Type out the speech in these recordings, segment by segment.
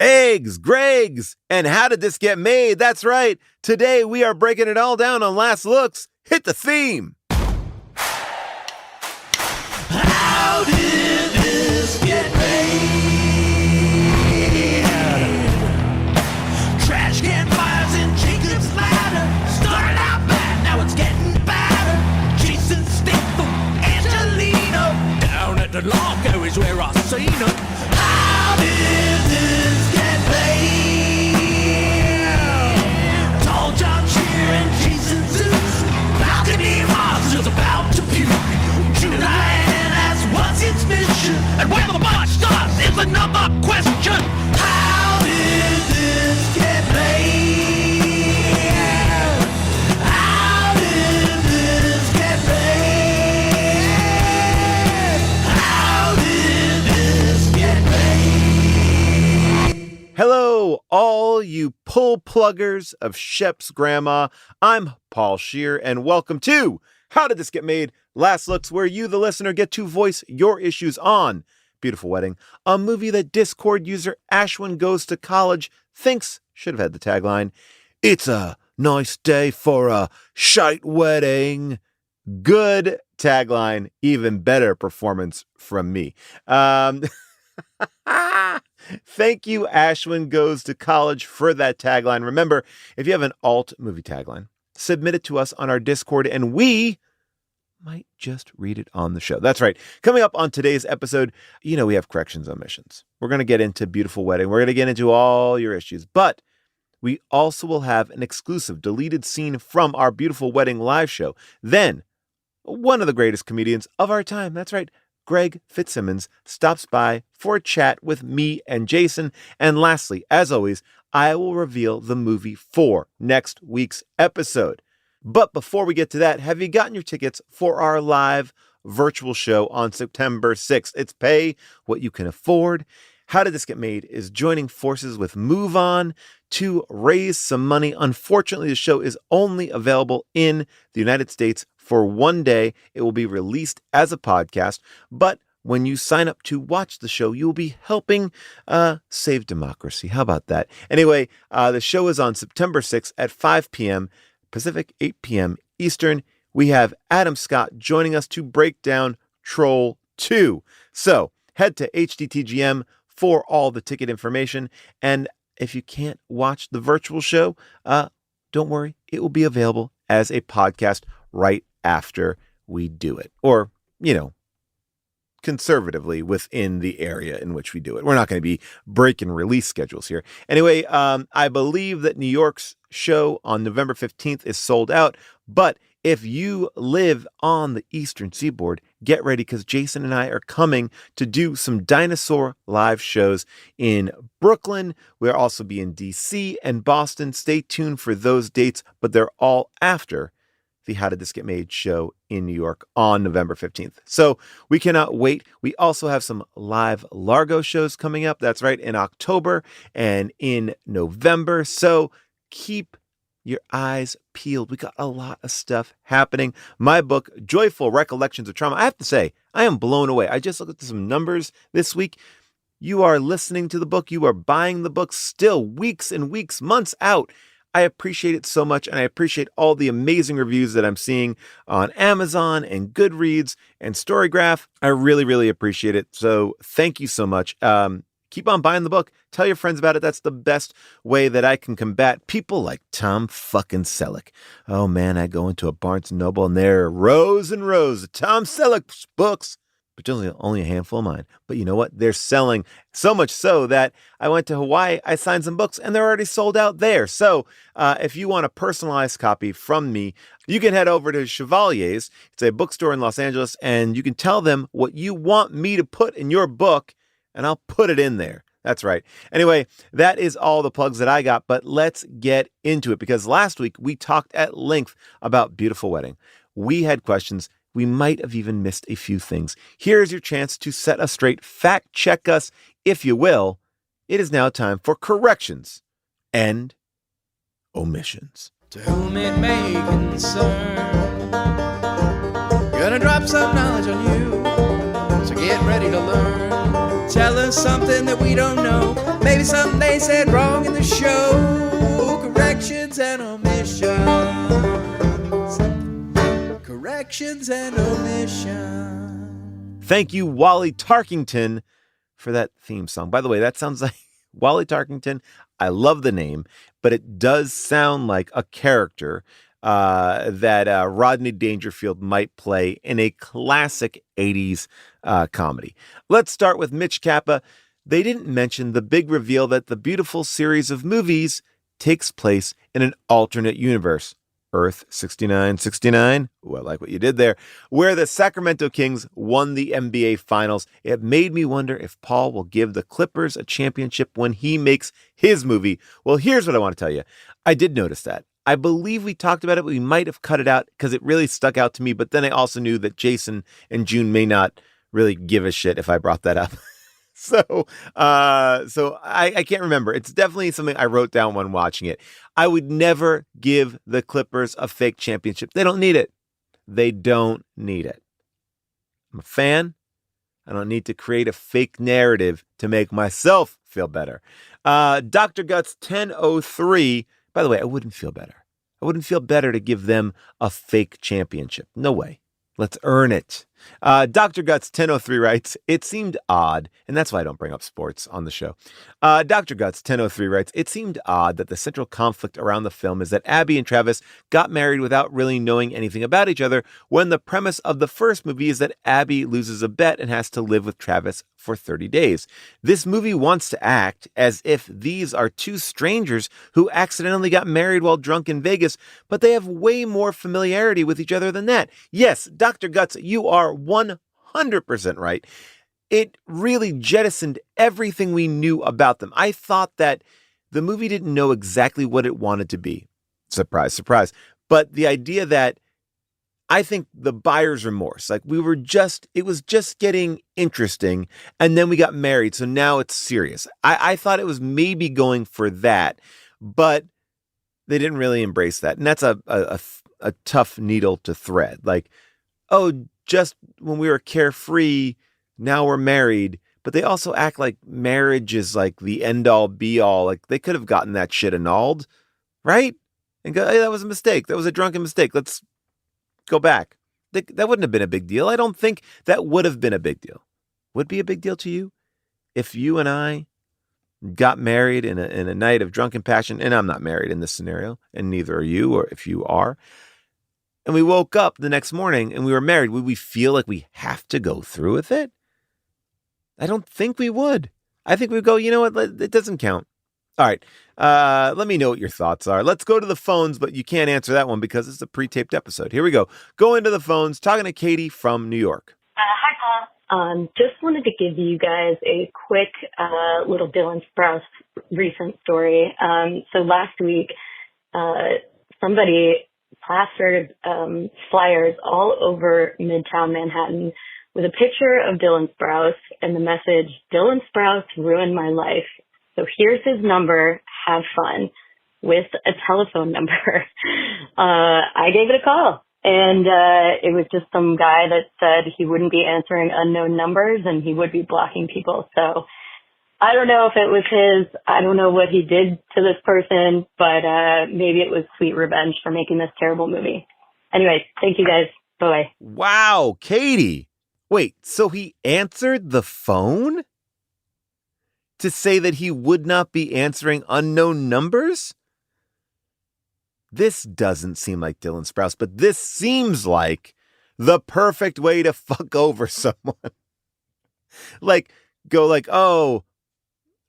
Eggs, Gregs, and how did this get made? That's right. Today we are breaking it all down on Last Looks. Hit the theme. How did this get made? Trash can fires in Jacob's ladder. Started out bad, now it's getting badder. Jason Statham, Angelina. Down at the Largo is where I seen her. How did this get made? Tall John Shear and Jason Zeus. Balcony monsters about to puke. Julian asks what's its mission, and where the bunch starts is another question. How did this get made? How did this get made? How did this get made? Hello, all you pull pluggers of Shep's grandma. I'm Paul Shear, and welcome to How Did This Get Made? Last Looks, where you, the listener, get to voice your issues on Beautiful Wedding, a movie that Discord user Ashwin Goes to College thinks should have had the tagline, "It's a nice day for a shite wedding." Good tagline, even better performance from me. Thank you, Ashwin Goes to College, for that tagline. Remember, if you have an alt movie tagline, submit it to us on our Discord, and we might just read it on the show. That's right. Coming up on today's episode, we have corrections, omissions. We're going to get into Beautiful Wedding. We're going to get into all your issues, but we also will have an exclusive deleted scene from our Beautiful Wedding live show. Then, one of the greatest comedians of our time, that's right, Greg Fitzsimmons, stops by for a chat with me and Jason. And lastly, as always, I will reveal the movie for next week's episode. But before we get to that, have you gotten your tickets for our live virtual show on September 6th? It's pay what you can afford. How Did This Get Made is joining forces with Move On to raise some money. Unfortunately, the show is only available in the United States for one day. It will be released as a podcast, but when you sign up to watch the show, you'll be helping save democracy. How about that? Anyway, the show is on September 6th at 5 p.m. Pacific, 8 p.m. Eastern. We have Adam Scott joining us to break down Troll 2. So head to HDTGM for all the ticket information. And if you can't watch the virtual show, don't worry. It will be available as a podcast right after we do it. Or, conservatively within the area in which we do it. We're not going to be breaking release schedules here. Anyway, I believe that New York's show on November 15th is sold out, but if you live on the Eastern Seaboard, get ready because Jason and I are coming to do some dinosaur live shows in Brooklyn. We'll also be in DC and Boston. Stay tuned for those dates, but they're all after the How Did This Get Made show in New York on November 15th. So we cannot wait. We also have some live Largo shows coming up. That's right, in October and in November. So keep your eyes peeled. We got a lot of stuff happening. My book, Joyful Recollections of Trauma. I have to say, I am blown away. I just looked at some numbers this week. You are listening to the book. You are buying the book still weeks and weeks, months out. I appreciate it so much, and I appreciate all the amazing reviews that I'm seeing on Amazon and Goodreads and Storygraph. I really, really appreciate it. So thank you so much. Keep on buying the book. Tell your friends about it. That's the best way that I can combat people like Tom fucking Selleck. Oh man, I go into a Barnes & Noble and there are rows and rows of Tom Selleck books, but only a handful of mine. But you know what? They're selling so much so that I went to Hawaii, I signed some books, and they're already sold out there. So if you want a personalized copy from me, you can head over to Chevalier's. It's a bookstore in Los Angeles, and you can tell them what you want me to put in your book, and I'll put it in there. That's right. Anyway, that is all the plugs that I got, but let's get into it because last week we talked at length about Beautiful Wedding. We had questions. We might have even missed a few things. Here's your chance to set us straight. Fact check us, if you will. It is now time for corrections and omissions. To whom it may concern, gonna drop some knowledge on you. So get get ready to learn. Tell us something that we don't know. Maybe something they said wrong in the show. Corrections and omissions. Corrections and omissions. Thank you, Wally Tarkington, for that theme song. By the way, that sounds like Wally Tarkington. I love the name, but it does sound like a character that Rodney Dangerfield might play in a classic 80s comedy. Let's start with Mitch Kappa. They didn't mention the big reveal that the beautiful series of movies takes place in an alternate universe. Earth 6969. Ooh, I like what you did there. Where the Sacramento Kings won the NBA Finals. It made me wonder if Paul will give the Clippers a championship when he makes his movie. Well, here's what I want to tell you. I did notice that. I believe we talked about it, but we might have cut it out because it really stuck out to me. But then I also knew that Jason and June may not really give a shit if I brought that up. So I can't remember. It's definitely something I wrote down when watching it. I would never give the Clippers a fake championship. They don't need it. They don't need it. I'm a fan. I don't need to create a fake narrative to make myself feel better. Dr. Guts 1003. By the way, I wouldn't feel better. I wouldn't feel better to give them a fake championship. No way. Let's earn it. Dr. Guts 1003 writes, it seemed odd, and that's why I don't bring up sports on the show. Dr. Guts 1003 writes, it seemed odd that the central conflict around the film is that Abby and Travis got married without really knowing anything about each other, when the premise of the first movie is that Abby loses a bet and has to live with Travis for 30 days. This movie wants to act as if these are two strangers who accidentally got married while drunk in Vegas, but they have way more familiarity with each other than that. Yes, Dr. Guts, you are 100% right. It really jettisoned everything we knew about them. I thought that the movie didn't know exactly what it wanted to be. Surprise, surprise. But the idea that I think the buyer's remorse, like it was just getting interesting, and then we got married, so now it's serious. I thought it was maybe going for that, but they didn't really embrace that. And that's a tough needle to thread. Like, oh, just when we were carefree, now we're married. But they also act like marriage is like the end all be all. Like they could have gotten that shit annulled, right? And go, hey, that was a mistake. That was a drunken mistake. Let's go back. That wouldn't have been a big deal. I don't think that would have been a big deal. Would be a big deal to you if you and I got married in a night of drunken passion, and I'm not married in this scenario, and neither are you, or if you are, and we woke up the next morning and we were married, would we feel like we have to go through with it? I don't think we would. I think we'd go, you know what, it doesn't count. All right, let me know what your thoughts are. Let's go to the phones, but you can't answer that one because it's a pre-taped episode. Here we go. Go into the phones, talking to Katie from New York. Hi, Paul. Just wanted to give you guys a quick little Dylan Sprouse recent story. So last week, somebody plastered flyers all over Midtown Manhattan with a picture of Dylan Sprouse and the message, Dylan Sprouse ruined my life. So here's his number, have fun, with a telephone number. I gave it a call, and it was just some guy that said he wouldn't be answering unknown numbers and he would be blocking people. So I don't know if it was his, I don't know what he did to this person, but maybe it was sweet revenge for making this terrible movie. Anyways, thank you guys. Bye-bye. Wow, Katie. Wait, so he answered the phone to say that he would not be answering unknown numbers? This doesn't seem like Dylan Sprouse, but this seems like the perfect way to fuck over someone. Like, go like, oh,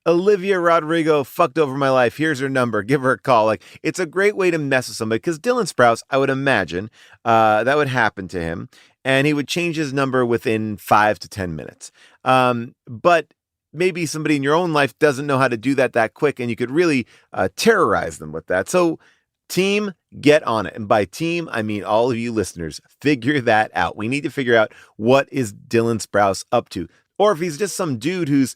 Olivia Rodrigo fucked over my life. Here's her number. Give her a call. Like, it's a great way to mess with somebody because Dylan Sprouse, I would imagine, that would happen to him, and he would change his number within 5 to 10 minutes. But maybe somebody in your own life doesn't know how to do that quick, and you could really terrorize them with that. So, team, get on it. And by team, I mean all of you listeners. Figure that out. We need to figure out what is Dylan Sprouse up to. Or if he's just some dude who's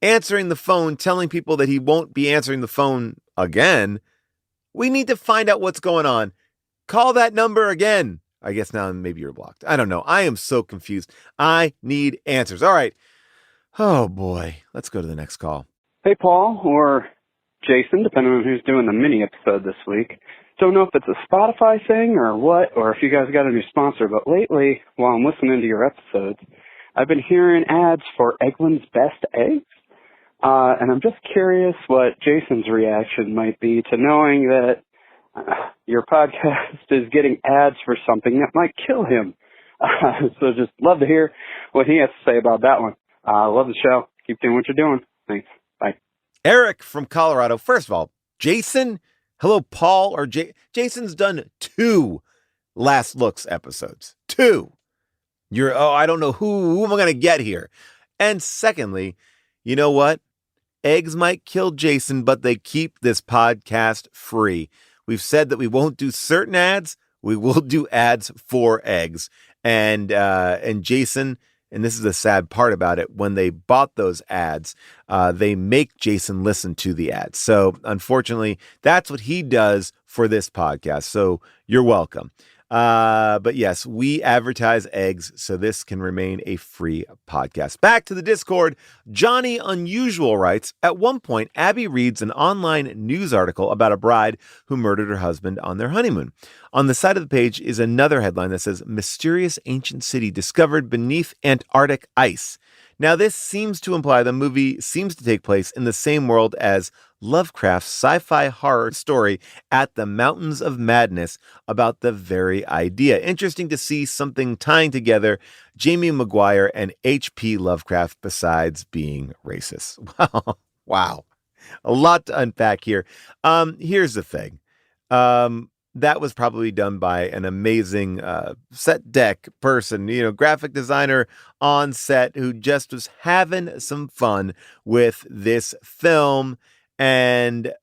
answering the phone, telling people that he won't be answering the phone again, we need to find out what's going on. Call that number again. I guess now maybe you're blocked. I don't know. I am so confused. I need answers. All right. Oh, boy. Let's go to the next call. Hey, Paul, or Jason, depending on who's doing the mini episode this week. Don't know if it's a Spotify thing or what, or if you guys got a new sponsor, but lately, while I'm listening to your episodes, I've been hearing ads for Eggland's Best Eggs. And I'm just curious what Jason's reaction might be to knowing that your podcast is getting ads for something that might kill him. So just love to hear what he has to say about that one. Love the show. Keep doing what you're doing. Thanks. Bye. Eric from Colorado. First of all, Jason, hello, Paul, or Jason's done 2 Last Looks episodes. 2. I don't know who am I going to get here? And secondly, you know what? Eggs might kill Jason, but they keep this podcast free. We've said that we won't do certain ads. We will do ads for eggs. And Jason, and this is the sad part about it, when they bought those ads, they make Jason listen to the ads. So unfortunately, that's what he does for this podcast. So you're welcome. But yes, we advertise eggs, so this can remain a free podcast. Back to the Discord. Johnny Unusual writes, at one point, Abby reads an online news article about a bride who murdered her husband on their honeymoon. On the side of the page is another headline that says, mysterious ancient city discovered beneath Antarctic ice. Now, this seems to imply the movie seems to take place in the same world as Lovecraft's sci-fi horror story At the Mountains of Madness about the very idea. Interesting to see something tying together Jamie Maguire and H.P. Lovecraft besides being racist. Wow. A lot to unpack here. Here's the thing. That was probably done by an amazing set deck person, graphic designer on set who just was having some fun with this film. And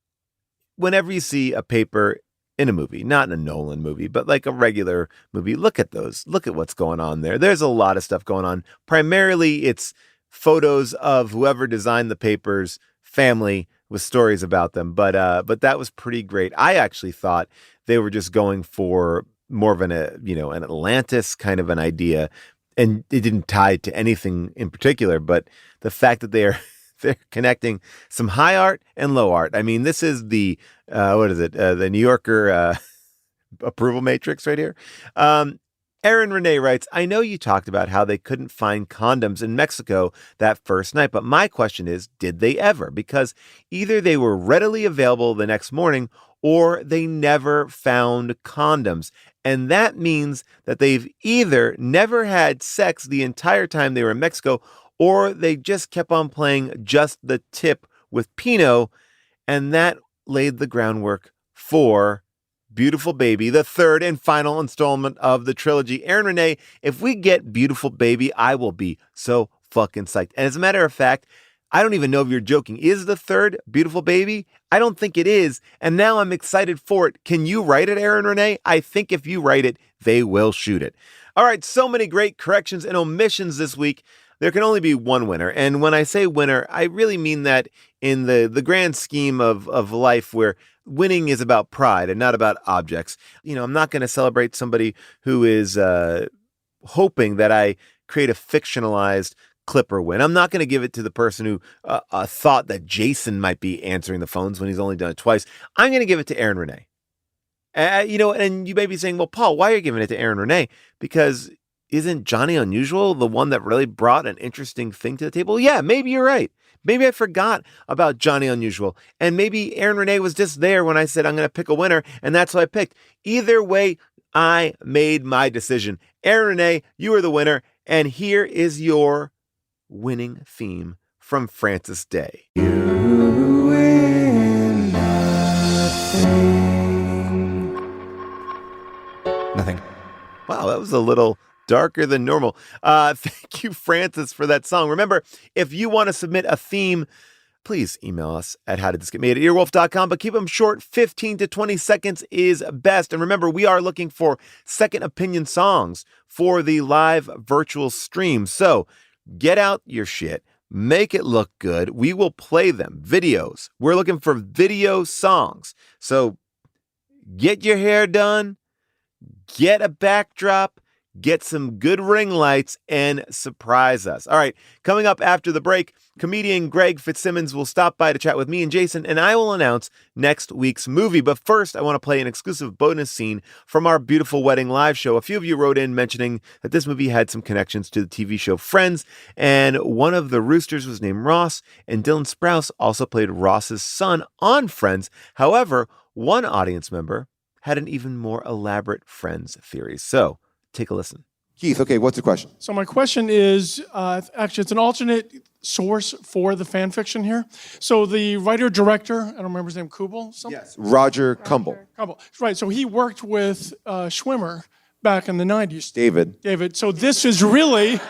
whenever you see a paper in a movie, not in a Nolan movie, but like a regular movie, look at those. Look at what's going on there. There's a lot of stuff going on. Primarily, it's photos of whoever designed the papers, family, with stories about them. But that was pretty great. I actually thought they were just going for more of an Atlantis kind of an idea, and it didn't tie to anything in particular. But the fact that they're connecting some high art and low art. I mean, this is the the New Yorker approval matrix right here. Aaron Renee writes, I know you talked about how they couldn't find condoms in Mexico that first night, but my question is, did they ever? Because either they were readily available the next morning or they never found condoms. And that means that they've either never had sex the entire time they were in Mexico, or they just kept on playing Just the Tip with Pino, and that laid the groundwork for Beautiful Baby, the third and final installment of the trilogy. Aaron Renee, if we get Beautiful Baby, I will be so fucking psyched. And as a matter of fact, I don't even know if you're joking. Is the third Beautiful Baby? I don't think it is. And now I'm excited for it. Can you write it, Aaron Renee? I think if you write it, they will shoot it. All right, so many great corrections and omissions this week. There can only be one winner. And when I say winner, I really mean that in the grand scheme of life, where winning is about pride and not about objects. I'm not going to celebrate somebody who is hoping that I create a fictionalized Clipper win. I'm not going to give it to the person who thought that Jason might be answering the phones when he's only done it twice. I'm going to give it to Aaron Renee. And you may be saying, well, Paul, why are you giving it to Aaron Renee? Because isn't Johnny Unusual the one that really brought an interesting thing to the table? Yeah, maybe you're right. Maybe I forgot about Johnny Unusual. And maybe Aaron Renee was just there when I said I'm going to pick a winner, and that's what I picked. Either way, I made my decision. Aaron Renee, you are the winner, and here is your winning theme from Francis Day. You win nothing. Wow, that was a little darker than normal. Thank you, Francis, for that song. Remember, if you want to submit a theme, please email us at howdidthisgetmade@earwolf.com, but keep them short. 15 to 20 seconds is best. And remember, we are looking for second opinion songs for the live virtual stream. So get out your shit. Make it look good. We will play them. Videos. We're looking for video songs. So get your hair done. get a backdrop, get some good ring lights, and surprise us. All right, coming up after the break, comedian Greg Fitzsimmons will stop by to chat with me and Jason, and I will announce next week's movie. But first, I want to play an exclusive bonus scene from our Beautiful Wedding live show. A few of you wrote in mentioning that this movie had some connections to the TV show Friends, and one of the roosters was named Ross, and Dylan Sprouse also played Ross's son on Friends. However, one audience member had an even more elaborate Friends theory. So, take a listen. Keith, okay, what's the question? So my question is, actually, it's an alternate source for the fan fiction here. So the writer-director, I don't remember his name, Kubel? Yes. Roger Kumble. Kumble. Right, so he worked with Schwimmer back in the 90s. David. So this is really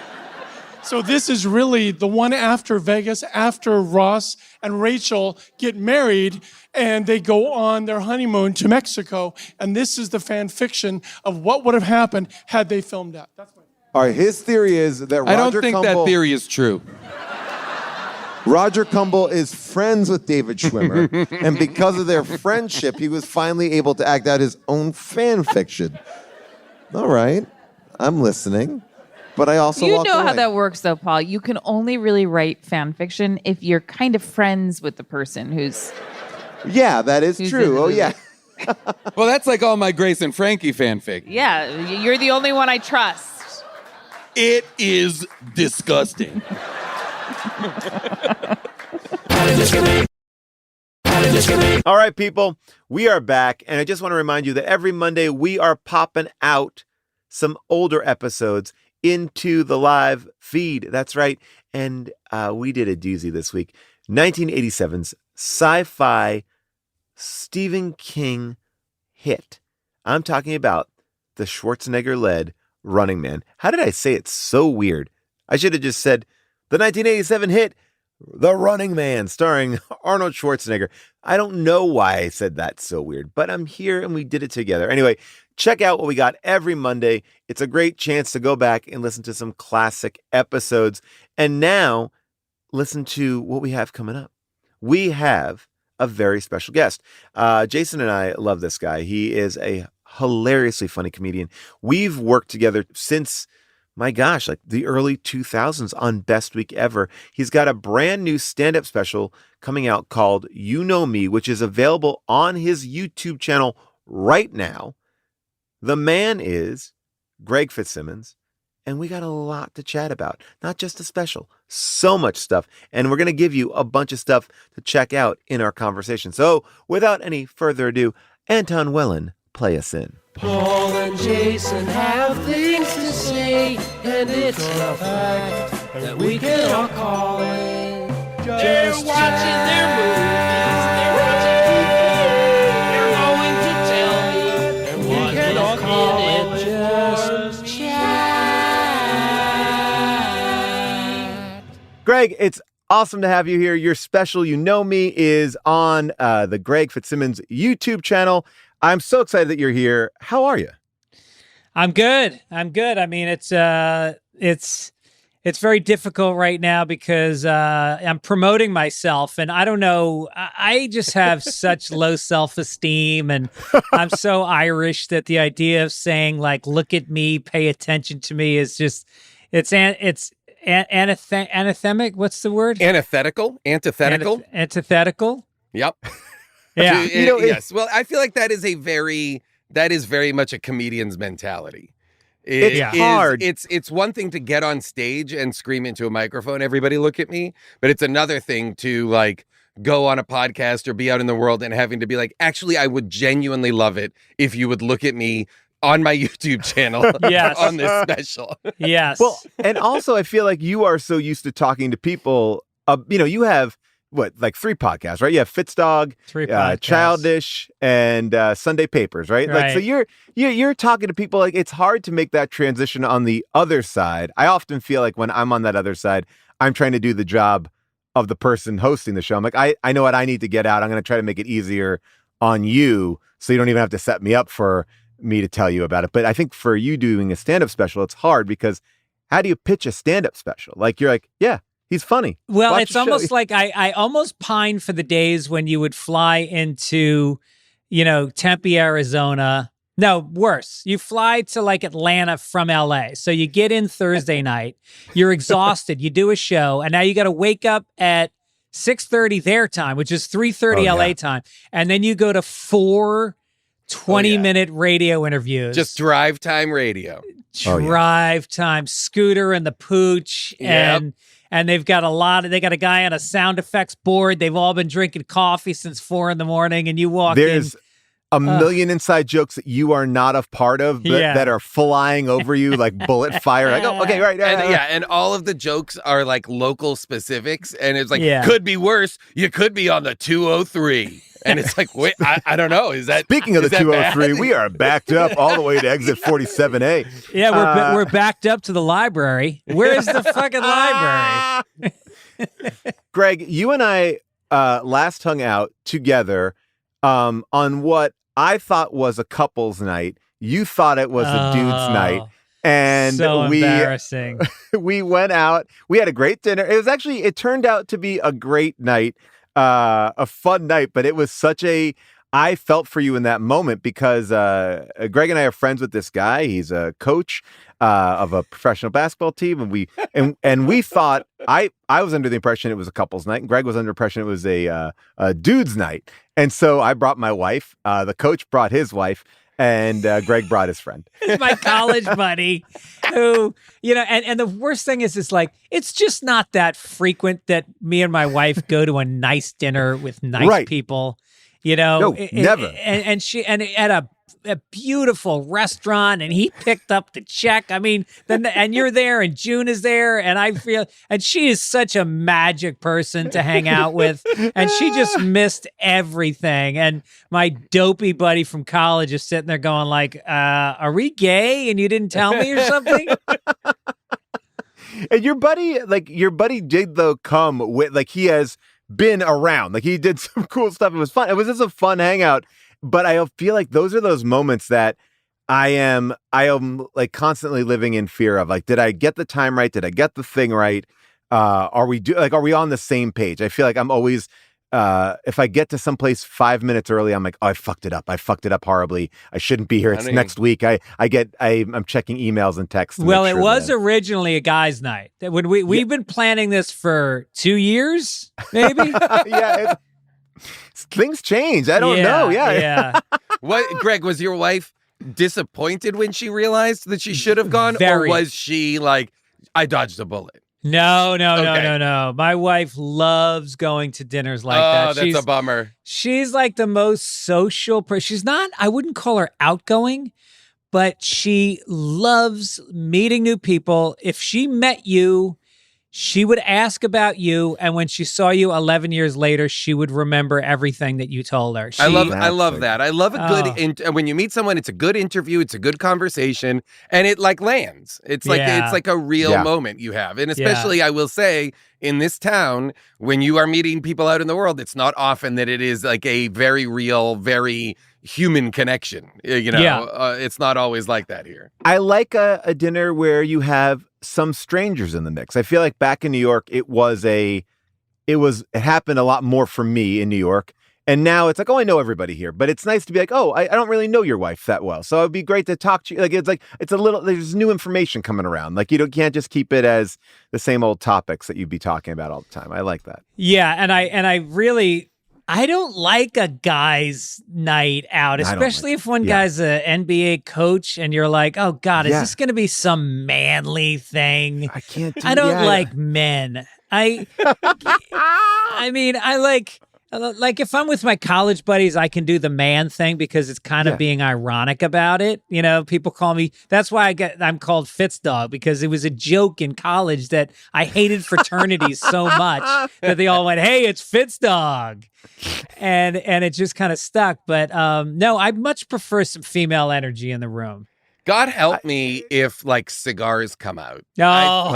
the one after Vegas, after Ross and Rachel get married and they go on their honeymoon to Mexico. And this is the fan fiction of what would have happened had they filmed that. That's my All right, his theory is that Roger I don't think that theory is true. Roger Kumble is friends with David Schwimmer, and because of their friendship, he was finally able to act out his own fan fiction. All right, I'm listening. But I also You walked know away. how that works, though, Paul. You can only really write fan fiction if you're kind of friends with the person who's... Yeah, that is Who's true. in the Oh, movie? yeah. Well, that's like all my Grace and Frankie fanfic. Yeah, you're the only one I trust. It is disgusting. All right, people, we are back, and I just want to remind you that every Monday we are popping out some older episodes into the live feed. That's right, and we did a doozy this week. 1987's sci-fi Stephen King hit. I'm talking about the Schwarzenegger-led Running Man. How did I say it so weird? I should have just said the 1987 hit The Running Man, starring Arnold Schwarzenegger. I don't know why I said that so weird, but I'm here and we did it together. Anyway, check out what we got every Monday. It's a great chance to go back and listen to some classic episodes. And now, listen to what we have coming up. We have a very special guest. Jason and I love this guy. He is a hilariously funny comedian. We've worked together since, my gosh, like the early 2000s on Best Week Ever. He's got a brand new stand-up special coming out called You Know Me, which is available on his YouTube channel right now. The man is Greg Fitzsimmons, and we got a lot to chat about. Not just a special, so much stuff. And we're going to give you a bunch of stuff to check out in our conversation. So without any further ado, Anton Wellen, play us in. Paul and Jason have things to say, and it's a fact that we can all call it. They're watching their movies, they're watching TV, they're going to tell me, we can all call it just chat. Greg, it's awesome to have you here. Your special, You Know Me, is on the Greg Fitzsimmons YouTube channel. I'm so excited that you're here. How are you? I'm good. I mean, it's very difficult right now because I'm promoting myself, and I don't know. I just have such low self-esteem, and I'm so Irish that the idea of saying like, "Look at me, pay attention to me," is just anathemic. What's the word? Antithetical. Antithetical. Yep. Yeah. Yes. Well, I feel like that is very much a comedian's mentality. It's hard. It's one thing to get on stage and scream into a microphone, everybody look at me, but it's another thing to like go on a podcast or be out in the world and having to be like, actually, I would genuinely love it if you would look at me on my YouTube channel Yes. on this special. Yes. Well, and also I feel like you are so used to talking to people. You have like 3 podcasts, right? You have FitzDog, 3 podcasts. Childish, and Sunday Papers, right? Like, so Right. you're talking to people. Like, it's hard to make that transition on the other side. I often feel like when I'm on that other side, I'm trying to do the job of the person hosting the show. I'm like, I know what I need to get out. I'm going to try to make it easier on you, so you don't even have to set me up for me to tell you about it. But I think for you doing a stand-up special, it's hard because how do you pitch a stand-up special? Like, you're like, yeah, he's funny. Well, Watch it's the show. almost like I almost pine for the days when you would fly into, Tempe, Arizona, No, worse. You fly to like Atlanta from LA. So you get in Thursday night, you're exhausted, you do a show, and now you got to wake up at 6:30 their time, which is 3:30 LA time. And then you go to 4 20-minute radio interviews. Just drive time radio. Drive time, Scooter and the Pooch, and they've got they got a guy on a sound effects board. They've all been drinking coffee since 4 a.m, and you walk in. There's a million inside jokes that you are not a part of, but that are flying over you like bullet fire. Like, oh, okay, right. And all of the jokes are like local specifics, and it's like, could be worse. You could be on the 203. And it's like, wait, I don't know. Is that Speaking of the 203, we are backed up all the way to exit 47A. Yeah, we're backed up to the library. Where's the fucking library? Greg, you and I last hung out together on what I thought was a couple's night. You thought it was a dude's night. And so embarrassing. We went out. We had a great dinner. It turned out to be a great night. A fun night, but it was I felt for you in that moment because Greg and I are friends with this guy. He's a coach of a professional basketball team, and we thought I was under the impression it was a couple's night, and Greg was under the impression it was a dude's night. And so I brought my wife. The coach brought his wife. And Greg brought his friend. It's my college buddy who, and the worst thing is like, it's just not that frequent that me and my wife go to a nice dinner with nice people, No, never. And she, and at a beautiful restaurant, and he picked up the check. I mean, and you're there, and June is there, and she is such a magic person to hang out with, and she just missed everything. And my dopey buddy from college is sitting there going like, are we gay and you didn't tell me or something? And your buddy did though come with, like, he has been around, like he did some cool stuff. It was fun. It was just a fun hangout. But I feel like those are those moments that I am like constantly living in fear of. Like, did I get the time right? Did I get the thing right? Are we on the same page? I feel like I'm always, if I get to someplace 5 minutes early, I'm like, oh, I fucked it up. I fucked it up horribly. I shouldn't be here. It's next week. I'm checking emails and texts. Well, it was originally a guy's night. When we've been planning this for 2 years, maybe. Things change. I don't know. Yeah. What, Greg, was your wife disappointed when she realized that she should have gone? Very. Or was she like, I dodged a bullet? No. My wife loves going to dinners like that. Oh, that's a bummer. She's like the most social person. She's not, I wouldn't call her outgoing, but she loves meeting new people. If she met you, she would ask about you, and when she saw you 11 years later, she would remember everything that you told her. I love that. I love a good when you meet someone, it's a good interview, it's a good conversation, and it like lands. It's like it's like a real moment you have. And especially I will say in this town, when you are meeting people out in the world, it's not often that it is like a very real, very human connection. It's not always like that here. I like a dinner where you have some strangers in the mix. I feel like back in New York, it happened a lot more for me in New York. And now it's like, oh, I know everybody here, but it's nice to be like, oh, I don't really know your wife that well. So it'd be great to talk to you. It's a little, there's new information coming around. Like, you can't just keep it as the same old topics that you'd be talking about all the time. I like that. Yeah. And I don't like a guy's night out, especially if one guy's an NBA coach and you're like, oh God, is this going to be some manly thing? I don't like men. I mean, I like if I'm with my college buddies, I can do the man thing because it's kind of being ironic about it. People call me, that's why I'm called Fitz Dog, because it was a joke in college that I hated fraternities so much that they all went, hey, it's Fitz Dog. And it just kind of stuck. But no, I much prefer some female energy in the room. God help me if like cigars come out. Oh.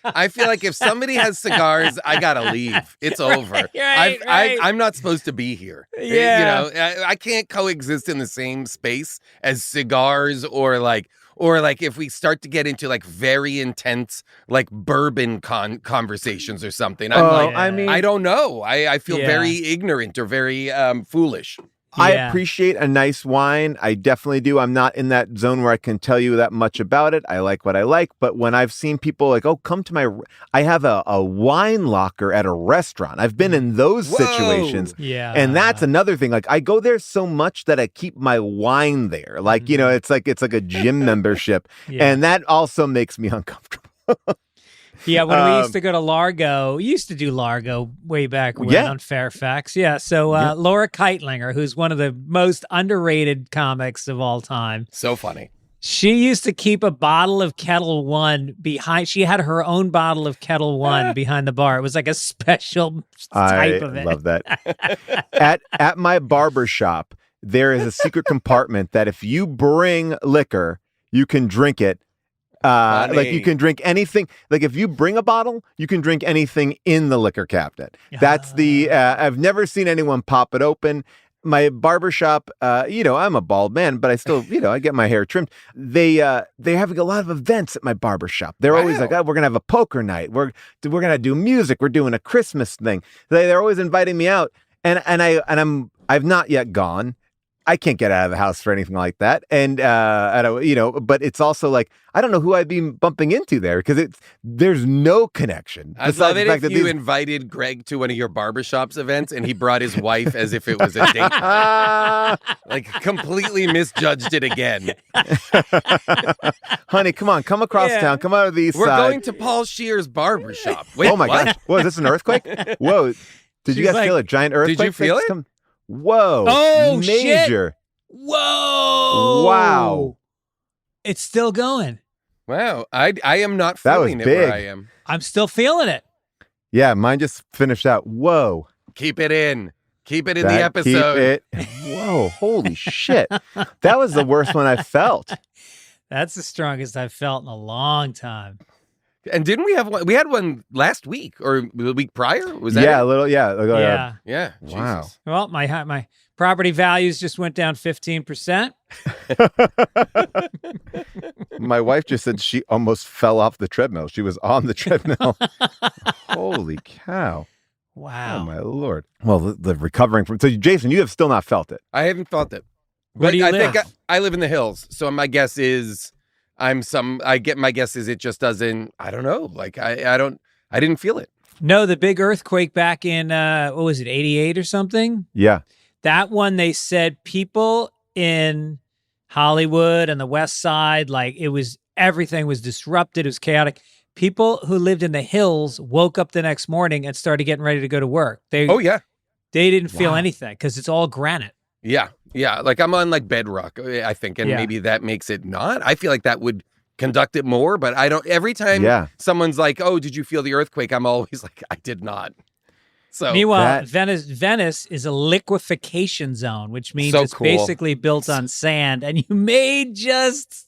I feel like if somebody has cigars, I gotta leave. It's over. Right. I'm not supposed to be here. Yeah. I can't coexist in the same space as cigars or like if we start to get into like very intense like bourbon conversations or something. I don't know. I feel very ignorant or very foolish. I Yeah. appreciate a nice wine. I definitely do. I'm not in that zone where I can tell you that much about it. I like what I like. But when I've seen people like, oh, come to I have a wine locker at a restaurant. I've been in those Whoa. situations. Yeah. And that's another thing. Like I go there so much that I keep my wine there. Like, it's like a gym membership. Yeah. And that also makes me uncomfortable. Yeah, when we used to go to Largo, we used to do Largo way back when Yeah. on Fairfax. Yeah, so Laura Keitlinger, who's one of the most underrated comics of all time, So funny. she used to keep a bottle of Kettle One behind. She had her own bottle of Kettle One behind the bar. It was like a special type of it. I love that. At my barber shop, there is a secret compartment that if you bring liquor, you can drink it. Like you can drink anything. Like if you bring a bottle, you can drink anything in the liquor cabinet. That's the. I've never seen anyone pop it open. My barbershop, I'm a bald man, but I still, I get my hair trimmed. They're having a lot of events at my barbershop. They're always like, oh, we're gonna have a poker night. We're gonna do music. We're doing a Christmas thing. They're always inviting me out, and I've not yet gone. I can't get out of the house for anything like that. And, I don't, but it's also like, I don't know who I'd be bumping into there because there's no connection. I'd love it if you invited Greg to one of your barbershop's events and he brought his wife as if it was a date night. Like completely misjudged it again. Honey, come on, come across town, come out of the east We're side. going to Paul Shear's barbershop. Wait, oh my gosh. Whoa, is this an earthquake? Whoa. Did you guys feel a giant earthquake? Did you feel it? Whoa. Oh, major. Shit. Whoa. Wow. It's still going. Wow. I am not That was feeling it big. where I am. I'm still feeling it. Yeah, mine just finished out. Whoa. Keep it in. Keep it in the episode. Keep it. Whoa, holy shit. That was the worst one I felt. That's the strongest I've felt in a long time. And didn't we have one? We had one last week or the week prior? Was that Yeah, it? a little, yeah. Yeah. Wow. Jesus. Well, my property values just went down 15%. My wife just said she almost fell off the treadmill. She was on the treadmill. Holy cow. Wow. Oh, my Lord. Well, the recovering from... So, Jason, you have still not felt it. I haven't felt it. Where do you live? think I live in the hills. So my guess is my guess is it just doesn't, I don't know. Like I didn't feel it. No, the big earthquake back in, what was it, 88 or something? Yeah. That one, they said people in Hollywood and the West Side, like everything was disrupted. It was chaotic. People who lived in the hills woke up the next morning and started getting ready to go to work. They didn't feel anything because it's all granite. Yeah. Yeah. Like I'm on like bedrock, I think. And maybe that makes it not. I feel like that would conduct it more, but I don't. Every time someone's like, oh, did you feel the earthquake? I'm always like, I did not. So meanwhile, Venice is a liquefaction zone, which means it's basically built on sand, and you may just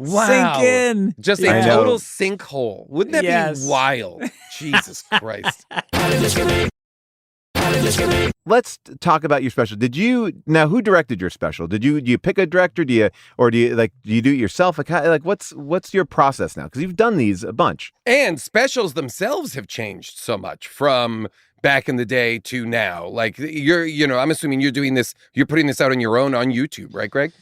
sink in. Just a total sinkhole. Wouldn't that be wild? Jesus Christ. Let's talk about your special. Who directed your special? Do you pick a director? Do you do you do it yourself? Like what's your process now? Because you've done these a bunch. And specials themselves have changed so much from back in the day to now. Like I'm assuming you're doing this, you're putting this out on your own on YouTube, right, Greg?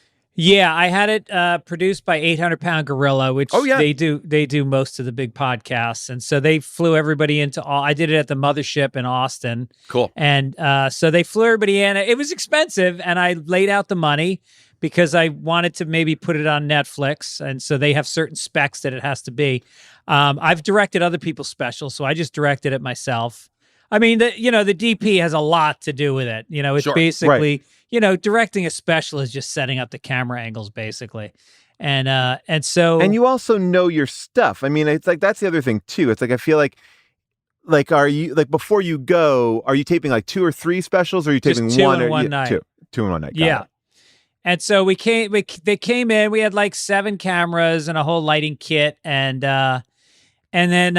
Yeah, I had it produced by 800 Pound Gorilla, which they do most of the big podcasts. And so they flew everybody into I did it at the mothership in Austin. Cool. And so they flew everybody in. It was expensive, and I laid out the money because I wanted to maybe put it on Netflix. And so they have certain specs that it has to be. I've directed other people's specials, so I just directed it myself. I mean, the DP has a lot to do with it. It's basically... Right. Directing a special is just setting up the camera angles, basically. And you also know your stuff. I mean, it's like, that's the other thing too. It's like, I feel like, are you, like, before you go, are you taping like 2 or 3 specials, or are you taping just one in one night? Two in one night. Yeah. And so they came in, we had like 7 cameras and a whole lighting kit. And then,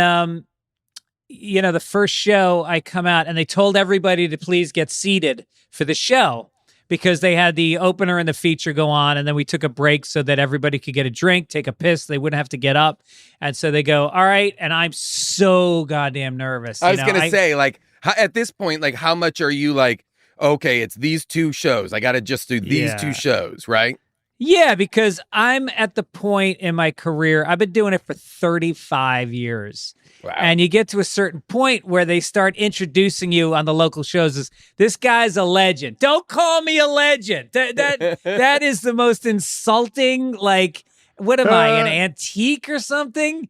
the first show I come out and they told everybody to please get seated for the show, because they had the opener and the feature go on, and then we took a break so that everybody could get a drink, take a piss. They wouldn't have to get up. And so they go, all right. And I'm so goddamn nervous. I was going to say, like, at this point, like, how much are you like, okay, it's these two shows. I got to just do these two shows, right? Yeah, because I'm at the point in my career, I've been doing it for 35 years. Wow. And you get to a certain point where they start introducing you on the local shows as this guy's a legend. Don't call me a legend. That is the most insulting, like, what am I, an antique or something?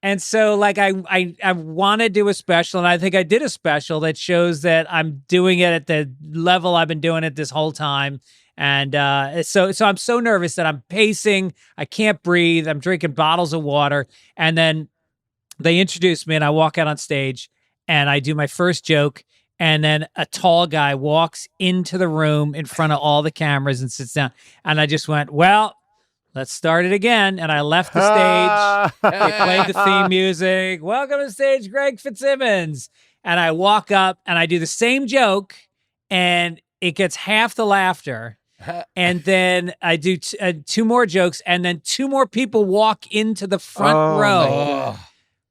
And so, like, I want to do a special, and I think I did a special that shows that I'm doing it at the level I've been doing it this whole time. And so I'm so nervous that I'm pacing. I can't breathe. I'm drinking bottles of water. And then they introduce me, and I walk out on stage, and I do my first joke. And then a tall guy walks into the room in front of all the cameras and sits down. And I just went, well, let's start it again. And I left the stage. They played the theme music. Welcome to the stage, Greg Fitzsimmons. And I walk up, and I do the same joke, and it gets half the laughter. And then I do two more jokes, and then two more people walk into the front row.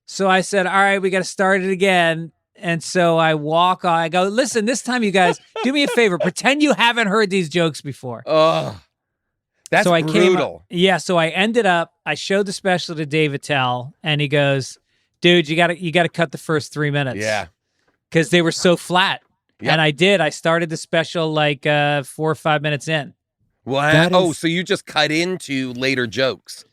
So I said, all right, we got to start it again. And so I walk on. I go, listen, this time, you guys, do me a favor. Pretend you haven't heard these jokes before. That's so I brutal. So I ended up, I showed the special to Dave Attell, and he goes, dude, you got to cut the first 3 minutes. Yeah. Because they were so flat. Yep. And I did. I started the special like 4 or 5 minutes in. What? So you just cut into later jokes.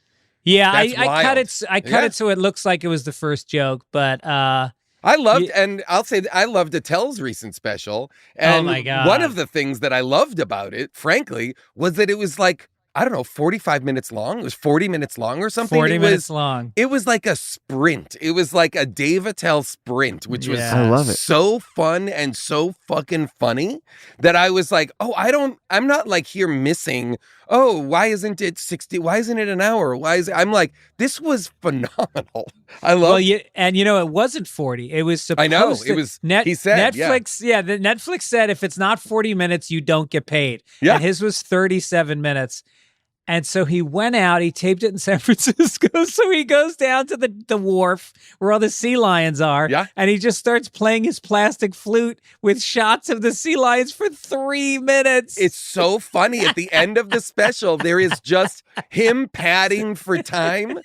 Yeah, That's I cut it. I cut Yeah. it so it looks like it was the first joke, but I loved, and I'll say that I loved Attell's recent special. And my God. one of the things that I loved about it, frankly, was that it was like, I don't know, 45 minutes long. It was 40 minutes long or something. 40 minutes long. It was like a sprint. It was like a Dave Attell sprint, which was I love it. so fun and so fucking funny that I was like, I'm not like here missing, why isn't it 60? Why isn't it an hour? I'm like, this was phenomenal. I love it wasn't 40. It was supposed I know. to, It was, he said, Netflix, the Netflix said if it's not 40 minutes, you don't get paid. Yeah. And his was 37 minutes. And so he went out, he taped it in San Francisco. So he goes down to the wharf where all the sea lions are. Yeah. And he just starts playing his plastic flute with shots of the sea lions for 3 minutes. It's so funny. At the end of the special, there is just him padding for time,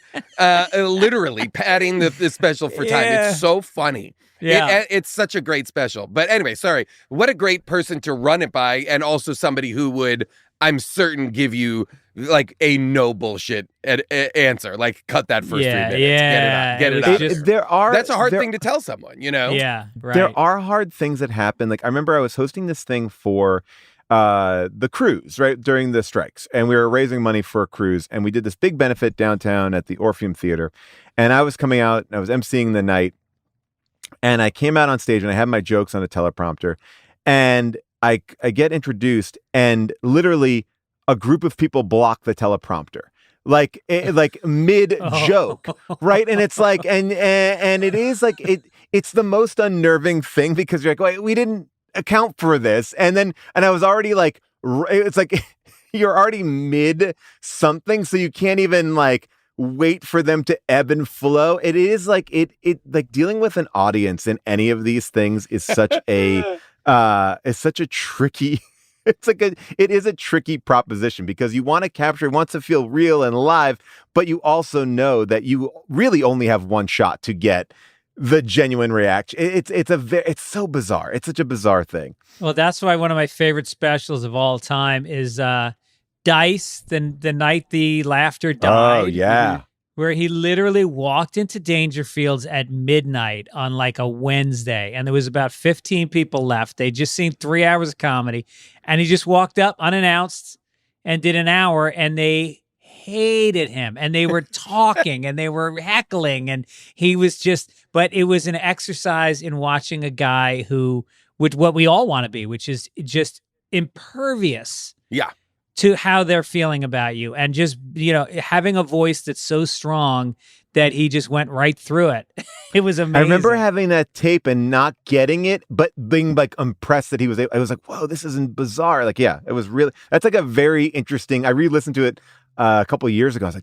literally padding the special for time. Yeah. It's so funny. Yeah. It's such a great special. But anyway, sorry. What a great person to run it by, and also somebody who would, I'm certain, give you like a no bullshit answer. Like, cut that first 3 minutes. Get it out. That's a hard thing to tell someone, you know? Yeah, right. There are hard things that happen. Like, I remember I was hosting this thing for the cruise, right, during the strikes. And we were raising money for a cruise. And we did this big benefit downtown at the Orpheum Theater. And I was coming out, and I was emceeing the night. And I came out on stage, and I had my jokes on a teleprompter. And I get introduced, and literally a group of people block the teleprompter, like mid joke, right? And it's like, and it is like it's the most unnerving thing, because you're like, wait, we didn't account for this, and I was already like, it's like you're already mid something, so you can't even like wait for them to ebb and flow. It is like it like dealing with an audience in any of these things is such a tricky it is a tricky proposition, because you want to capture, it wants to feel real and live, but you also know that you really only have one shot to get the genuine reaction. It's so bizarre. It's such a bizarre thing. Well, that's why one of my favorite specials of all time is Dice, the night the laughter died. Oh, yeah. Where he literally walked into Dangerfields at midnight on like a Wednesday, and there was about 15 people left. They'd just seen 3 hours of comedy, and he just walked up unannounced and did an hour, and they hated him, and they were talking and they were heckling, and he was just, but it was an exercise in watching a guy who, with what we all want to be, which is just impervious. Yeah. To how they're feeling about you, and just, having a voice that's so strong that he just went right through it. It was amazing. I remember having that tape and not getting it, but being like impressed that he was able. I was like, whoa, this isn't bizarre. Like, yeah, it was really, that's like a very interesting, I re-listened to it a couple of years ago. I was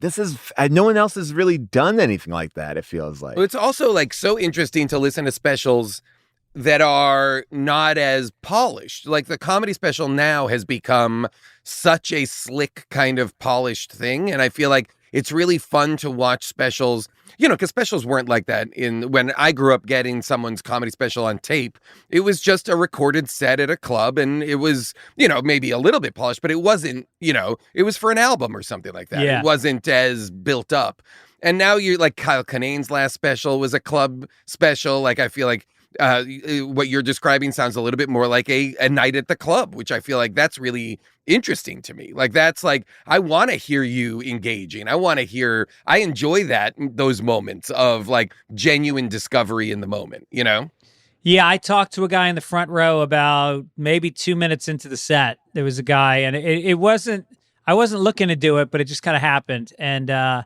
like, no one else has really done anything like that, it feels like. Well, it's also like so interesting to listen to specials that are not as polished. Like the comedy special now has become such a slick kind of polished thing. And I feel like it's really fun to watch specials, because specials weren't like that when I grew up getting someone's comedy special on tape. It was just a recorded set at a club, and it was, maybe a little bit polished, but it wasn't, it was for an album or something like that. Yeah. It wasn't as built up. And now you're like Kyle Kinane's last special was a club special. Like, I feel like what you're describing sounds a little bit more like a night at the club, which I feel like that's really interesting to me. Like, that's like, I want to hear you engaging. I enjoy those moments of like genuine discovery in the moment, Yeah, I talked to a guy in the front row about maybe 2 minutes into the set. There was a guy, and I wasn't looking to do it, but it just kind of happened. And I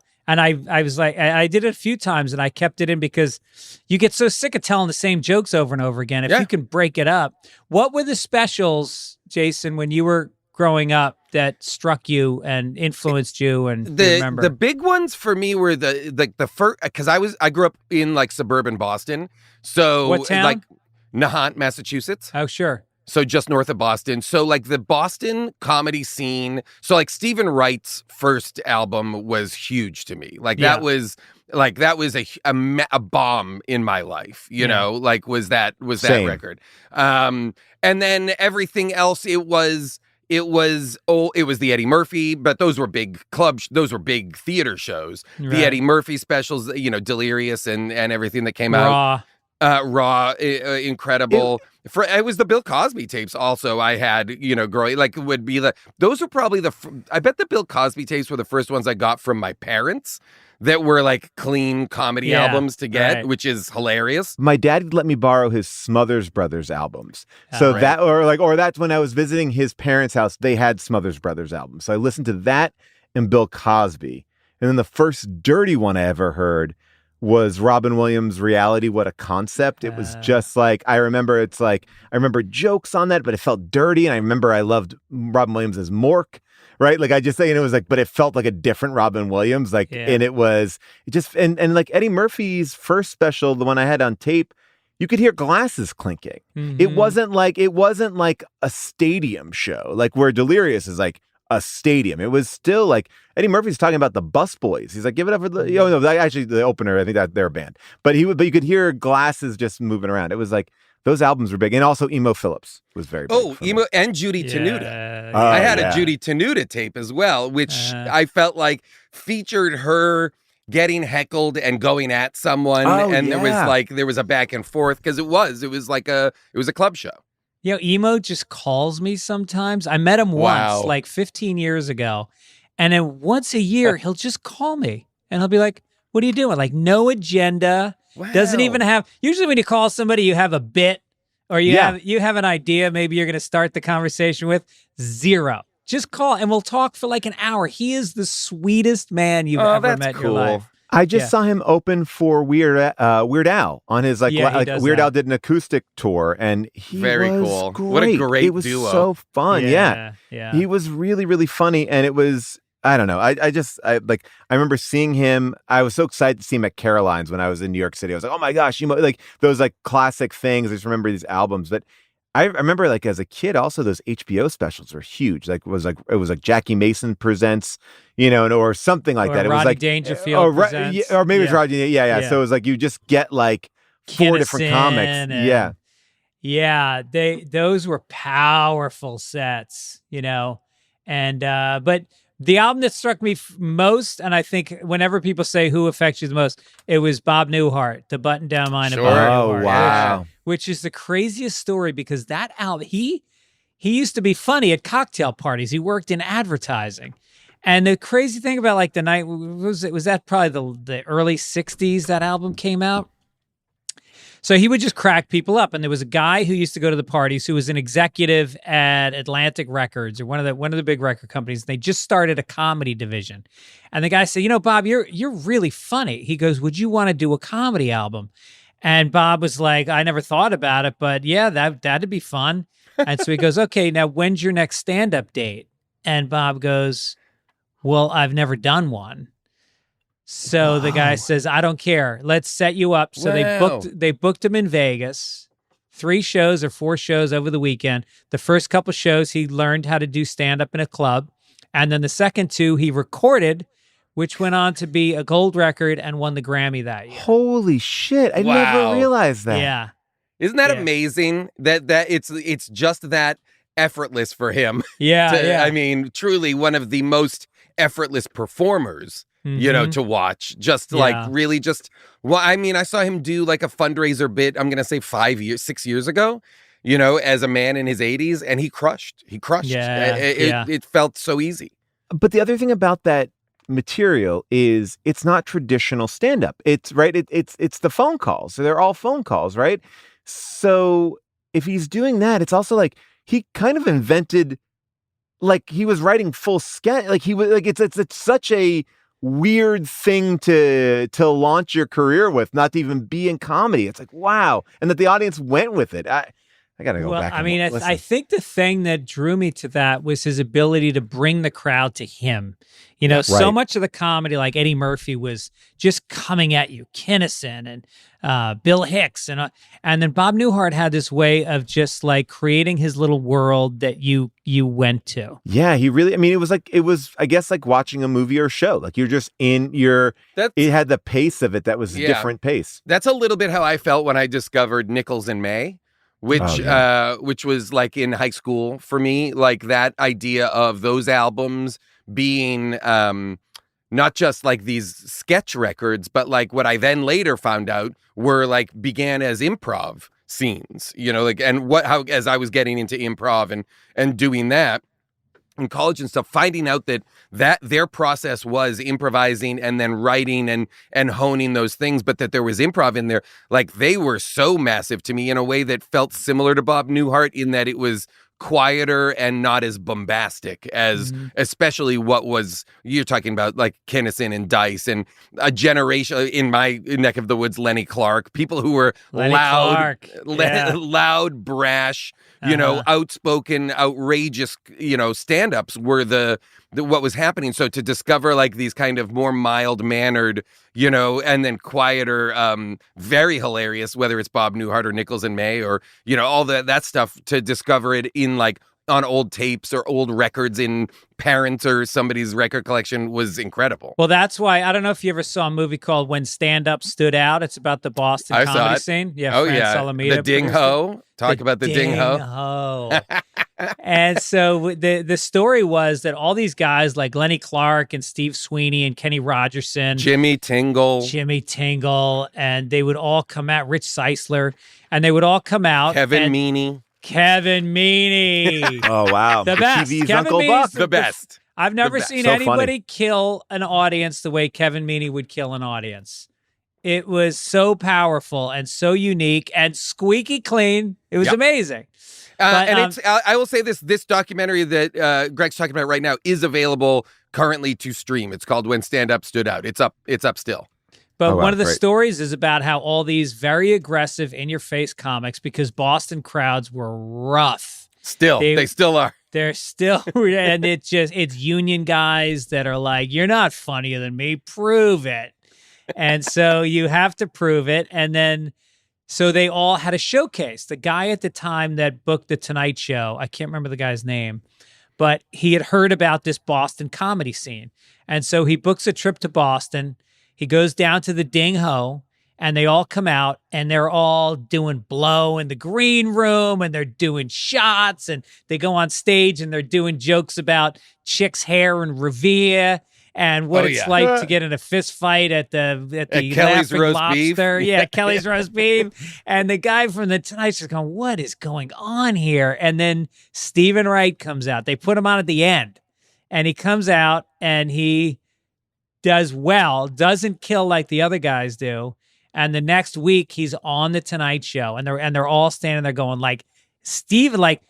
was like, I did it a few times, and I kept it in because you get so sick of telling the same jokes over and over again. If you can break it up. What were the specials, Jason, when you were growing up that struck you and influenced you and you remember? The big ones for me were the first, because I grew up in like suburban Boston. So what town? Like Nahant, Massachusetts. Oh, sure. So just north of Boston. So like the Boston comedy scene. So like Stephen Wright's first album was huge to me. Like that was a bomb in my life, like was that Same. record. And then everything else, it was the Eddie Murphy, but those were big those were big theater shows. Right. The Eddie Murphy specials, Delirious and everything that came out. Raw, incredible. It was the Bill Cosby tapes also I had, growing, like would be those were probably I bet the Bill Cosby tapes were the first ones I got from my parents that were like clean comedy albums to get, which is hilarious. My dad let me borrow his Smothers Brothers albums. So that's when I was visiting his parents' house, they had Smothers Brothers albums. So I listened to that and Bill Cosby. And then the first dirty one I ever heard was Robin Williams' Reality, What a Concept. It was just like, I remember jokes on that, but it felt dirty. And I remember I loved Robin Williams as Mork, right? Like I just say, and it was like, but it felt like a different Robin Williams. Like, and and like Eddie Murphy's first special, the one I had on tape, you could hear glasses clinking. Mm-hmm. It wasn't like a stadium show, like where Delirious is like a stadium. It was still like Eddie Murphy's talking about the Busboys. He's like, give it up for actually the opener. I think that they're a band, but you could hear glasses just moving around. It was like those albums were big, and also Emo Phillips was very big. Oh, Emo and Judy Tenuta. I had a Judy Tenuta tape as well, which I felt like featured her getting heckled and going at someone, there was a back and forth because it was like a club show. Emo just calls me sometimes. I met him once, like 15 years ago. And then once a year, he'll just call me. And he'll be like, what are you doing? Like, no agenda. Wow. Doesn't even have... Usually when you call somebody, you have a bit. Or you have an idea maybe you're going to start the conversation with. Zero. Just call, and we'll talk for like an hour. He is the sweetest man you've ever met in your life. I just saw him open for Weird Al on his Weird Al did an acoustic tour, and he very was cool. Great. What a great it was duo. So fun. Yeah. He was really, really funny, and it was, I don't know. I remember seeing him. I was so excited to see him at Caroline's when I was in New York City. I was like, oh my gosh, like those like classic things. I just remember these albums, but I remember like as a kid, also those HBO specials were huge. It was like Jackie Mason presents, or something like that. It was like Dangerfield presents. or maybe it's Rodney. Yeah. So it was like you just get like four different comics. Those were powerful sets, and but the album that struck me most, and I think whenever people say who affects you the most, it was Bob Newhart, The Button Down Mind of Bob Newhart. Oh, wow. Which is the craziest story because that album, he used to be funny at cocktail parties. He worked in advertising. And the crazy thing about like the night, was that probably the early 60s that album came out? So he would just crack people up. And there was a guy who used to go to the parties who was an executive at Atlantic Records or one of the big record companies. They just started a comedy division. And the guy said, Bob, you're really funny. He goes, would you want to do a comedy album? And Bob was like, I never thought about it, but yeah, that'd be fun. And so he goes, okay, now when's your next stand-up date? And Bob goes, well, I've never done one. So the guy says, I don't care. Let's set you up. So they booked him in Vegas 3 shows or 4 shows over the weekend. The first couple shows, he learned how to do stand-up in a club. And then the second 2, he recorded, which went on to be a gold record and won the Grammy that year. Holy shit. I Wow. never realized that. Yeah. Isn't that Yeah. amazing that it's just that effortless for him? Yeah, yeah. I mean, truly one of the most effortless performers, you know, Mhm. to watch. Just Yeah. like really just, well, I mean, I saw him do like a fundraiser bit, I'm going to say 6 years ago, you know, as a man in his 80s, and he crushed. Yeah, It felt so easy. But the other thing about that material is it's not traditional stand-up. It's right. It's the phone calls. So they're all phone calls, right? So if he's doing that, it's also like he kind of invented, like he was writing full sketch. Like he was like it's such a weird thing to launch your career with, not to even be in comedy. It's like wow, and that the audience went with it. I gotta go Well, back. I mean, I think the thing that drew me to that was his ability to bring the crowd to him. You know, so Right. much of the comedy, like Eddie Murphy, was just coming at you, Kinnison and Bill Hicks, and then Bob Newhart had this way of just like creating his little world that you went to. Yeah, he really. I mean, it was. I guess like watching a movie or show. Like you're just in your. That's- It had the pace of it that was a Yeah. different pace. That's a little bit how I felt when I discovered Nichols and May, which Oh, yeah. which was like in high school for me, like that idea of those albums being not just like these sketch records, but like what I then later found out were like began as improv scenes, you know, like and how as I was getting into improv and doing that in college and stuff, finding out that their process was improvising and then writing and honing those things, but that there was improv in there. Like they were so massive to me in a way that felt similar to Bob Newhart in that it was quieter and not as bombastic as especially what was you're talking about like Kinnison and Dice and a generation in my neck of the woods, Lenny Clark, people who were Lenny loud, Clark, yeah. loud, brash, you know, outspoken, outrageous, you know, stand-ups were the what was happening. So to discover like these kind of more mild-mannered, you know, and then quieter, very hilarious, whether it's Bob Newhart or Nichols and May or, you know, all that stuff, to discover it in like on old tapes or old records in parents or somebody's record collection was incredible. Well, that's why I don't know if you ever saw a movie called When Stand Up Stood Out. It's about the Boston I saw comedy it. scene. Yeah, Oh, Fran yeah. Salamita The Ding produced it. Ho. Talk about the Ding Ho. Ho. And so the story was that all these guys like Lenny Clark and Steve Sweeney and Kenny Rogerson, Jimmy Tingle, and they would all come out, Rich Seisler, and they would all come out. Kevin and Meaney. Kevin Meaney. Oh wow, The best. TV's Kevin Uncle Meaney's Buck. The best. I've never best. seen So anybody funny. kill an audience the way Kevin Meaney would kill an audience. It was so powerful and so unique and squeaky clean. It was Yep. amazing. But, And it's, I will say this documentary that Greg's talking about right now is available currently to stream. It's called When Stand Up Stood Out. It's up still. But Oh, wow, one of the great. stories is about how all these very aggressive, in-your-face comics, because Boston crowds were rough. Still, they still are. They're still, and it's union guys that are like, you're not funnier than me, prove it. And so you have to prove it. And then, so they all had a showcase. The guy at the time that booked the Tonight Show, I can't remember the guy's name, but he had heard about this Boston comedy scene. And so he books a trip to Boston. He goes down to the Ding Ho, and they all come out, and they're all doing blow in the green room, and they're doing shots, and they go on stage, and they're doing jokes about chicks' hair and Revere, and what Oh, it's yeah. like to get in a fist fight at the Kelly's Laughing Roast Lobster. Beef. Yeah, Kelly's Roast Beef. And the guy from the Tonight Show's going, what is going on here? And then Stephen Wright comes out. They put him on at the end, and he comes out, and he does well, doesn't kill like the other guys do. And the next week he's on the Tonight Show, and they're all standing there going like, Steve, like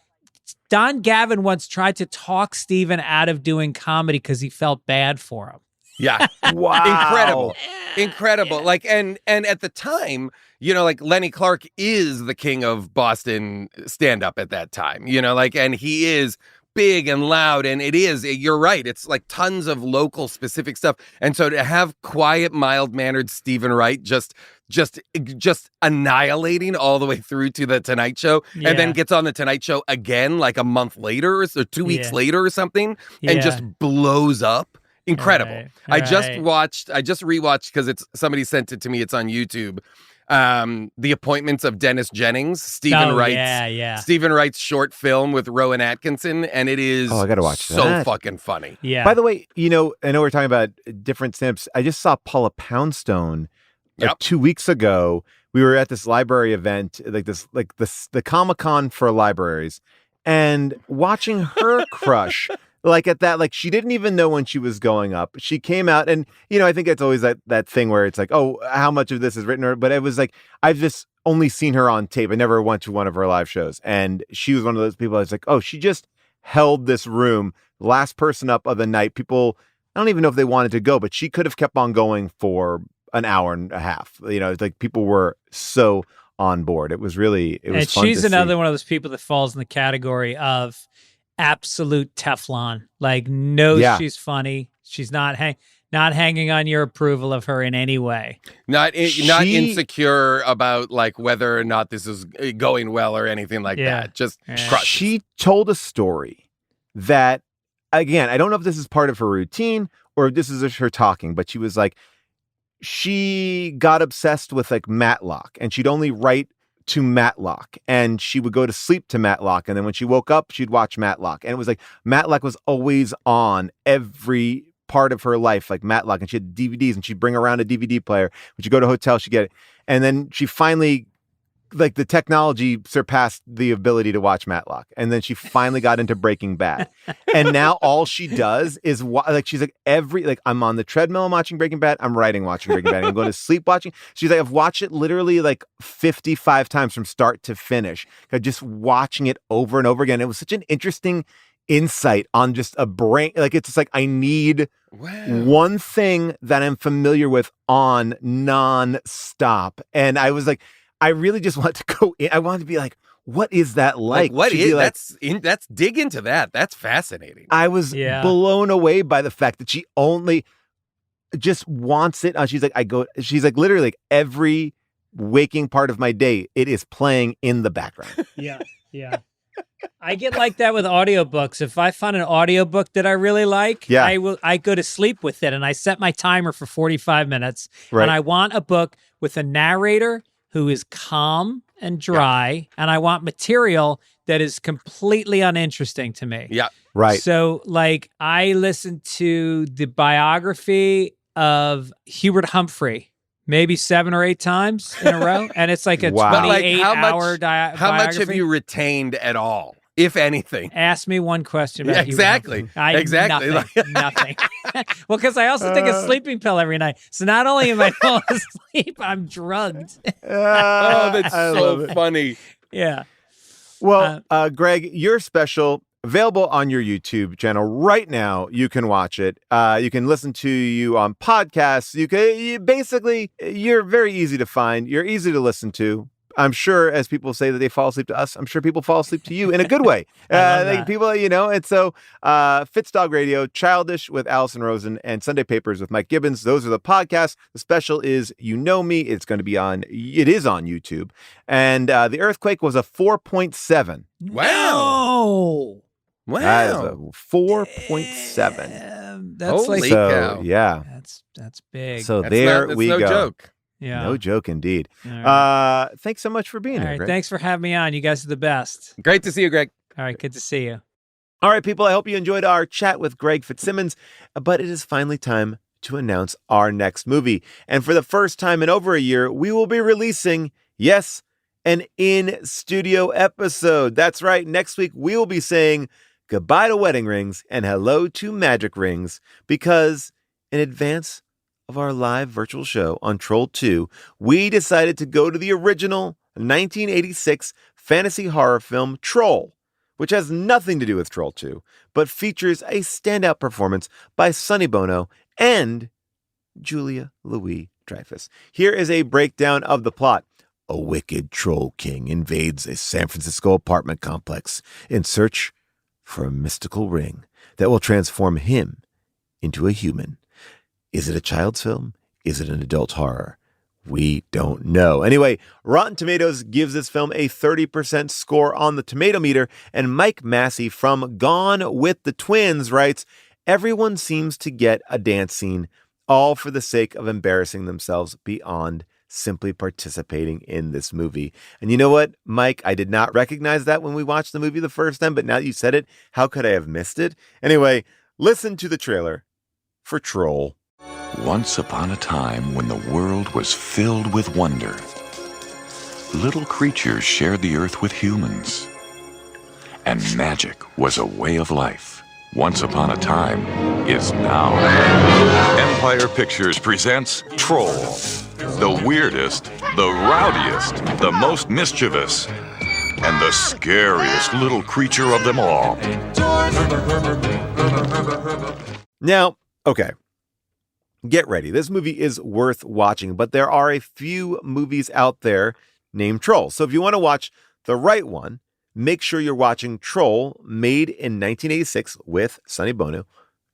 Don Gavin once tried to talk Steven out of doing comedy because he felt bad for him. Yeah. Wow. Incredible. Yeah. Like, and at the time, you know, like Lenny Clark is the king of Boston stand-up at that time, you know, like, and he is big and loud, and you're right, it's like tons of local specific stuff. And so to have quiet, mild-mannered Stephen Wright just just annihilating all the way through to the Tonight Show, and then gets on the Tonight Show again like a month later or 2 weeks later or something, and just blows up. Incredible. I just rewatched because somebody sent it to me. It's on YouTube. The Appointments of Dennis Jennings, Stephen Wright's short film with Rowan Atkinson, and it is I gotta watch so fucking funny. Yeah. By the way, I know we're talking about different snips. I just saw Paula Poundstone 2 weeks ago. We were at this library event, the Comic-Con for libraries, and watching her crush. Like at that, like she didn't even know when she was going up. She came out, and I think it's always that thing where it's like, oh, how much of this is written? But it was like, I've just only seen her on tape. I never went to one of her live shows, and she was one of those people. I was like, oh, she just held this room, last person up of the night. People, I don't even know if they wanted to go, but she could have kept on going for an hour and a half. It's like people were so on board. It was really, it was. And fun she's to another see. one of those people that falls in the category of absolute Teflon. Like, knows she's funny. She's not hanging on your approval of her in any way. Not insecure about like whether or not this is going well or anything like that. Just crushed. She told a story that, again, I don't know if this is part of her routine or if this is just her talking, but she was like, she got obsessed with like Matlock, and she'd only write to Matlock, and she would go to sleep to Matlock, and then when she woke up, she'd watch Matlock, and it was like Matlock was always on every part of her life, like Matlock, and she had DVDs, and she'd bring around a DVD player. When she go to a hotel, she'd get it, and then she finally, like, the technology surpassed the ability to watch Matlock, and then she finally got into Breaking Bad, and now all she does is she's like I'm on the treadmill, I'm watching Breaking Bad, I'm watching Breaking Bad, I'm going to sleep watching. She's like, I've watched it literally like 55 times from start to finish, just watching it over and over again. It was such an interesting insight on just a brain. Like, it's just like, I need one thing that I'm familiar with on non-stop, and I was like, I really just want to go in. I wanted to be like, what is that like? That's dig into that. That's fascinating. I was blown away by the fact that she only just wants it. She's like, literally, like, every waking part of my day, it is playing in the background. Yeah. I get like that with audiobooks. If I find an audiobook that I really like, I go to sleep with it, and I set my timer for 45 minutes. Right. And I want a book with a narrator who is calm and dry, and I want material that is completely uninteresting to me. Yeah. Right. So, like, I listened to the biography of Hubert Humphrey maybe 7 or 8 times in a row, and it's like a 28-hour biography. How much have you retained at all, if anything? Ask me one question about exactly. Nothing. Well, because I also take a sleeping pill every night. So not only am I falling asleep, I'm drugged. That's so funny. Yeah. Well, Greg, your special, available on your YouTube channel right now. You can watch it. You can listen to you on podcasts. You're very easy to find. You're easy to listen to. I'm sure, as people say that they fall asleep to us, I'm sure people fall asleep to you in a good way. People, and so Fitzdog Radio, Childish with Allison Rosen, and Sunday Papers with Mike Gibbons. Those are the podcasts. The special is You Know Me. It is on YouTube. And the earthquake was a 4.7. Wow. That is a 4.7. That's Holy like, cow. Yeah. That's big. So That's there no we go. Joke. Yeah. No joke indeed. All right. Thanks so much for being All here, right, Greg. thanks for having me on. You guys are the best. Great to see you, Greg. All right, good to see you. All right, people, I hope you enjoyed our chat with Greg Fitzsimmons, but it is finally time to announce our next movie. And for the first time in over a year, we will be releasing, an in-studio episode. That's right. Next week, we will be saying goodbye to wedding rings and hello to magic rings, because in advance of our live virtual show on Troll 2, we decided to go to the original 1986 fantasy horror film Troll, which has nothing to do with Troll 2, but features a standout performance by Sonny Bono and Julia Louis-Dreyfus. Here is a breakdown of the plot. A wicked troll king invades a San Francisco apartment complex in search for a mystical ring that will transform him into a human. Is it a child's film? Is it an adult horror? We don't know. Anyway, Rotten Tomatoes gives this film a 30% score on the tomato meter, and Mike Massey from Gone with the Twins writes, everyone seems to get a dance scene, all for the sake of embarrassing themselves beyond simply participating in this movie. And you know what, Mike? I did not recognize that when we watched the movie the first time, but now that you said it, how could I have missed it? Anyway, listen to the trailer for Troll. Once upon a time when the world was filled with wonder, little creatures shared the earth with humans, and magic was a way of life. Once upon a time is now. Empire Pictures presents Troll, the weirdest, the rowdiest, the most mischievous, and the scariest little creature of them all. Now, okay. Get ready. This movie is worth watching, but there are a few movies out there named Troll. So if you want to watch the right one, make sure you're watching Troll, made in 1986 with Sonny Bono,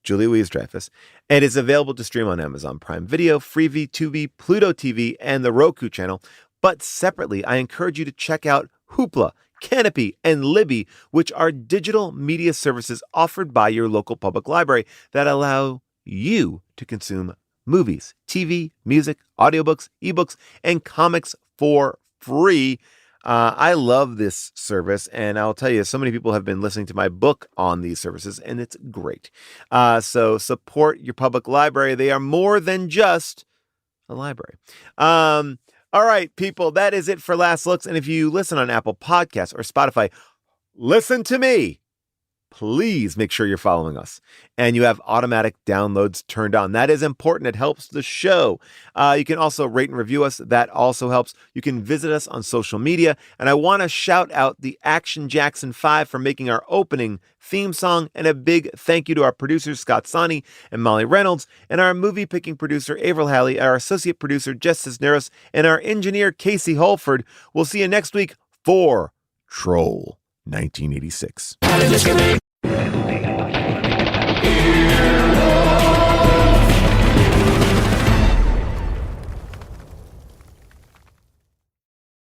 Julia Louis-Dreyfus, and is available to stream on Amazon Prime Video, Freevee, Tubi, Pluto TV, and the Roku channel. But separately, I encourage you to check out Hoopla, Canopy, and Libby, which are digital media services offered by your local public library that allow you to consume movies, TV, music, audiobooks, ebooks, and comics for free. I love this service, and I'll tell you, so many people have been listening to my book on these services, and it's great. So support your public library. They are more than just a library. All right, people, that is it for Last Looks. And if you listen on Apple Podcasts or Spotify, listen to me. Please make sure you're following us and you have automatic downloads turned on. That is important. It helps the show. You can also rate and review us. That also helps. You can visit us on social media. And I want to shout out the Action Jackson 5 for making our opening theme song. And a big thank you to our producers, Scott Sani and Molly Reynolds, and our movie picking producer, Avril Halley, our associate producer, Jess Cisneros, and our engineer, Casey Holford. We'll see you next week for Troll 1986.